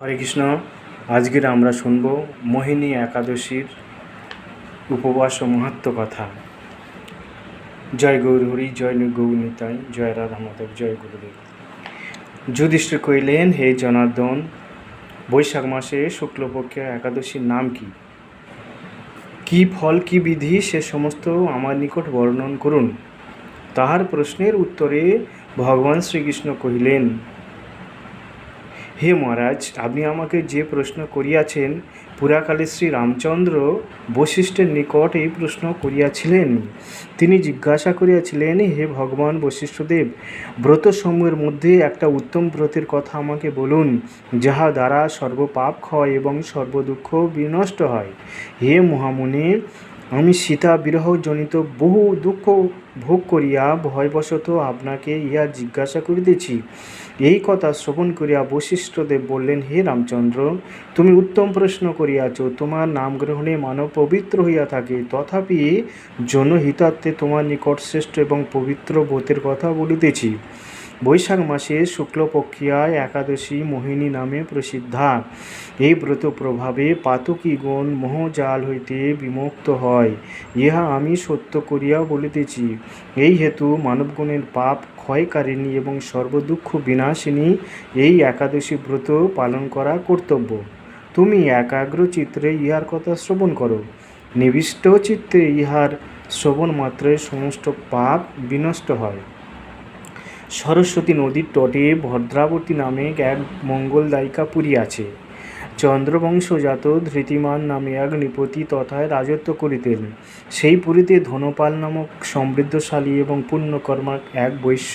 হরে কৃষ্ণ। আজকের আমরা শুনব মোহিনী একাদশীর উপবাস ও মাহাত্ম্য কথা। জয় গৌর হরি, জয় গৌর নিতাই, জয় রাধা মাধব, জয় গুরুদেব। যুধিষ্ঠির কইলেন, হে জনার্দন, বৈশাখ মাসে শুক্লপক্ষে একাদশীর নাম কি? কি ফল, কি বিধি, সে সমস্ত আমার নিকট বর্ণন করুন। তাহার প্রশ্নের উত্তরে ভগবান শ্রীকৃষ্ণ কহিলেন, হে মহারাজ, আপনি আমাকে যে প্রশ্ন করিয়াছেন, পুরাকালে শ্রী রামচন্দ্র বশিষ্ঠের নিকট এই প্রশ্ন করিয়াছিলেন। তিনি জিজ্ঞাসা করিয়াছিলেন, হে ভগবান বশিষ্ঠদেব, ব্রতসমূহের মধ্যে একটা উত্তম ব্রতের কথা আমাকে বলুন, যাহা দ্বারা সর্বপাপ ক্ষয় এবং সর্বদুঃখ বিনষ্ট হয়। হে মহামুনি, আমি সীতা বিরহজনিত বহু দুঃখ ভোগ করিয়া ভয়বশত আপনাকে ইহা জিজ্ঞাসা করিতেছি। এই কথা শ্রবণ করিয়া বশিষ্ঠদেব বললেন, হে রামচন্দ্র, তুমি উত্তম প্রশ্ন করিয়াছ। তোমার নাম গ্রহণে মানব পবিত্র হইয়া থাকে, তথাপি জনহিতার্থে তোমার নিকট শ্রেষ্ঠ এবং পবিত্র ব্রতের কথা বলিতেছি। বৈশাখ মাসে শুক্লপক্ষিয়া একাদশী মোহিনী নামে প্রসিদ্ধা। এই ব্রত প্রভাবে পাতকীগণ মোহজাল হইতে বিমুক্ত হয়, ইহা আমি সত্য করিয়া বলিতেছি। এই হেতু মানবগণের পাপ ক্ষয়কারিণী এবং সর্বদুঃখ বিনাশিনী এই একাদশী ব্রত পালন করা কর্তব্য। তুমি একাগ্র চিত্রে ইহার কথা শ্রবণ করো। নিবিষ্ট চিত্তে ইহার শ্রবণ মাত্রে সমস্ত পাপ বিনষ্ট হয়। সরস্বতী নদীর তটে ভদ্রাবতী নামে এক মঙ্গলদায়িকা পুরী আছে। চন্দ্রবংশজাত ধৃতিমান নামে এক নৃপতি তথায় রাজত্ব করিতেন। সেই পুরীতে ধনপাল নামক সমৃদ্ধশালী এবং পুণ্যকর্মা এক বৈশ্য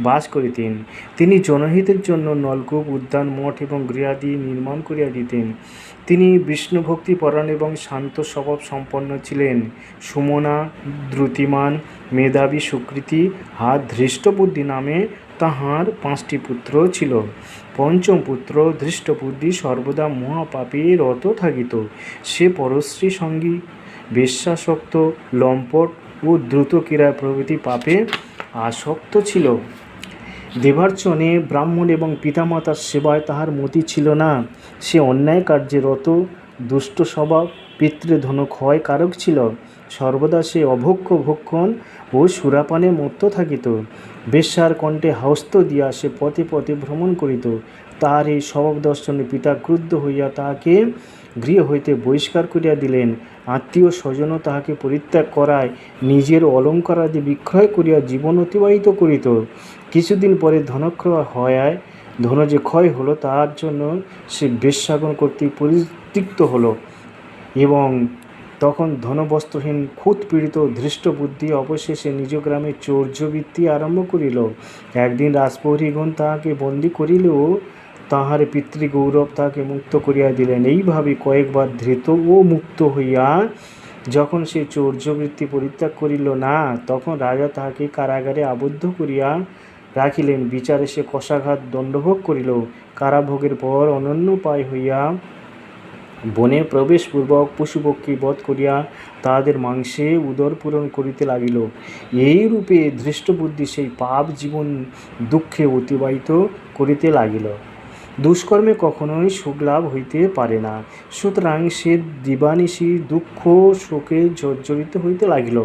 বাস করিতেন। তিনি জনহিতের জন্য নলকূপ, উদ্যান, মঠ এবং গৃহাদি নির্মাণ করিয়া দিতেন। তিনি বিষ্ণুভক্তিপরায়ণ এবং শান্ত স্বভাব সম্পন্ন ছিলেন। সুমনা, দ্রুতিমান, মেধাবী, সুকৃতি আর ধৃষ্টবুদ্ধি নামে তাহার 5টি পুত্র ছিল। পঞ্চম পুত্র ধৃষ্টবুদ্ধি সর্বদা মহাপাপে রত থাকিত। সে পরশ্রী সঙ্গী, বেশ্যাসক্ত, লম্পট ও দ্রুতক্রীড়া প্রভৃতি পাপে আসক্ত ছিল। দেবার্চনে, ব্রাহ্মণ এবং পিতামাতার সেবায় তাহার মতি ছিল না। সে অন্যায় কার্যে রত, দুষ্ট স্বভাব, পিতৃধন ক্ষয় কারক ছিল। সর্বদা সে অভক্ষ ভক্ষণ ও সুরাপানে মত্ত থাকিত। বেশ্যার কণ্ঠে হস্ত দিয়া সে পথে পথে ভ্রমণ করিত। তাহার এই স্বভাব দর্শনে পিতা ক্রুদ্ধ হইয়া তাহাকে গৃহ হইতে বহিষ্কার করিয়া দিলেন। আত্মীয় স্বজনও তাহাকে পরিত্যাগ করায় নিজের অলঙ্কারাদি বিক্রয় করিয়া জীবন অতিবাহিত করিত। কিছুদিন পরে ধনক্ষয় হওয়ায় ধন যে ক্ষয় হলো, তার জন্য সে বেশ্যাগণ কর্তৃক পরিত্যক্ত হলো এবং তখন ধনবস্ত্রহীন ক্ষুৎপীড়িত ধৃষ্টবুদ্ধি অবশেষে নিজ গ্রামে চৌর্যবৃত্তি আরম্ভ করিল। একদিন রাজপ্রহরীগণ তাহাকে বন্দী করিলেও তাহার পিতৃগৌরব তাহাকে মুক্ত করিয়া দিলেন। এইভাবে কয়েকবার ধৃত ও মুক্ত হইয়া যখন সে চৌর্যবৃত্তি পরিত্যাগ করিল না, তখন রাজা তাহাকে কারাগারে আবদ্ধ করিয়া রাখিলেন। বিচারে সে কষাঘাত দণ্ডভোগ করিল। কারাভোগের পর অনন্যোপায় হইয়া বনে প্রবেশপূর্বক পশুপক্ষী বধ করিয়া তাহাদের মাংসে উদর পূরণ করিতে লাগিল। এইরূপে ধৃষ্টবুদ্ধি সেই পাপ জীবন দুঃখে অতিবাহিত করিতে লাগিল। দুষ্কর্মে কখনোই সুখলাভ হইতে পারে না, সুতরাং সে দিবানিশি দুঃখ শোকে জর্জরিত হইতে লাগিল।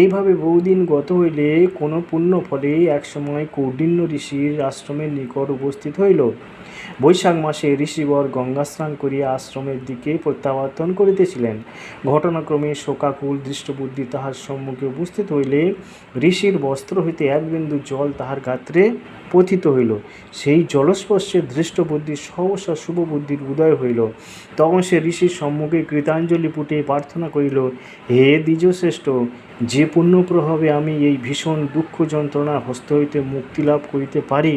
এইভাবে বহুদিন গত হইলে কোনো পুণ্য ফলে একসময় কৌণ্ডিন্য ঋষির আশ্রমের নিকট উপস্থিত হইল। বৈশাখ মাসে ঋষিবর গঙ্গা স্নান করিয়া আশ্রমের দিকে প্রত্যাবর্তন করিতেছিলেন। ঘটনাক্রমে শোকাকুল দৃষ্টবুদ্ধি তাহার সম্মুখে উপস্থিত হইলে ঋষির বস্ত্র হইতে এক বিন্দু জল তাহার গাত্রে পতিত হইল। সেই জলস্পর্শে দৃষ্টবুদ্ধি সহসা শুভবুদ্ধির উদয় হইল। তখন সে ঋষির সম্মুখে কৃতাঞ্জলি পুটে প্রার্থনা করিল, হে দ্বিজশ্রেষ্ঠ, যে পুণ্য প্রভাবে আমি এই ভীষণ দুঃখ যন্ত্রণার হস্ত হইতে মুক্তি লাভ করিতে পারি,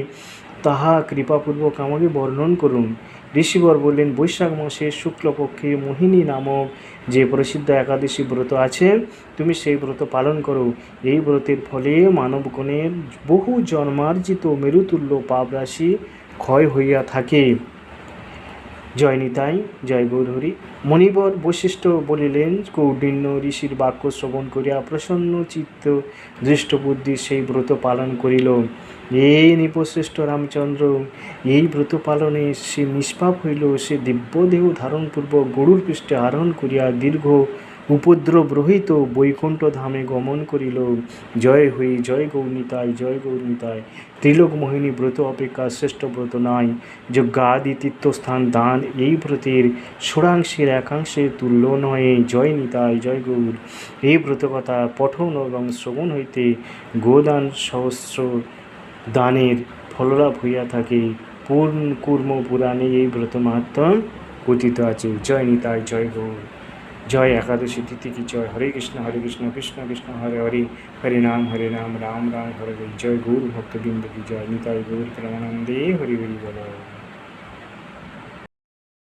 তাহা কৃপাপূর্বক আমাকে বর্ণন করুন। ঋষিবর বললেন, বৈশাখ মাসে শুক্লপক্ষে মোহিনী নামক যে প্রসিদ্ধ একাদশী ব্রত আছে, তুমি সেই ব্রত পালন করো। এই ব্রতের ফলে মানবগণের বহু জন্মার্জিত মেরুতুল্য পাপরাশি ক্ষয় হইয়া থাকে। জয় নিতাই, জয় গৌরহরি। মণিবর বশিষ্ঠ বলিলেন, কৌণ্ডিন্য ঋষির বাক্য শ্রবণ করিয়া প্রসন্ন চিত্ত দৃষ্টবুদ্ধি সেই ব্রত পালন করিল। এই নৃপশ্রেষ্ঠ রামচন্দ্র এই ব্রত পালনে সে নিষ্পাপ হইল। সে দিব্যদেহ ধারণপূর্বক গরুর পৃষ্ঠে আরোহণ করিয়া দীর্ঘ উপদ্রব রহিত বৈকুণ্ঠ ধামে গমন করিল। জয় হই, জয় গৌরনিতাই, জয় গৌরনিতাই। ত্রিলোক মোহিনী ব্রত অপেক্ষা শ্রেষ্ঠ ব্রত নাই। যজ্ঞাদি তীর্থস্থান দান এই ব্রতের ষোড়াংশের একাংশের তুল্য নয়। জয় নিতাই, জয় গৌর। এই ব্রতকথা পঠন এবং শ্রবণ হইতে গোদান সহস্র দানের ফললাভ হইয়া থাকে। কুর্ম পুরাণে এই ব্রত মাহাত্ম্য কথিত আছে। জয় নিতাই, জয় গৌর। জয় একাদশী তিথি কি জয়। হরে কৃষ্ণ কৃষ্ণ কৃষ্ণ হরে হরে, হরে নাম রাম রাম হরে হরে। জয় গৌর ভক্তবৃন্দ কি জয়। নিতাই গৌর প্রেমানন্দে হরি হরি বল।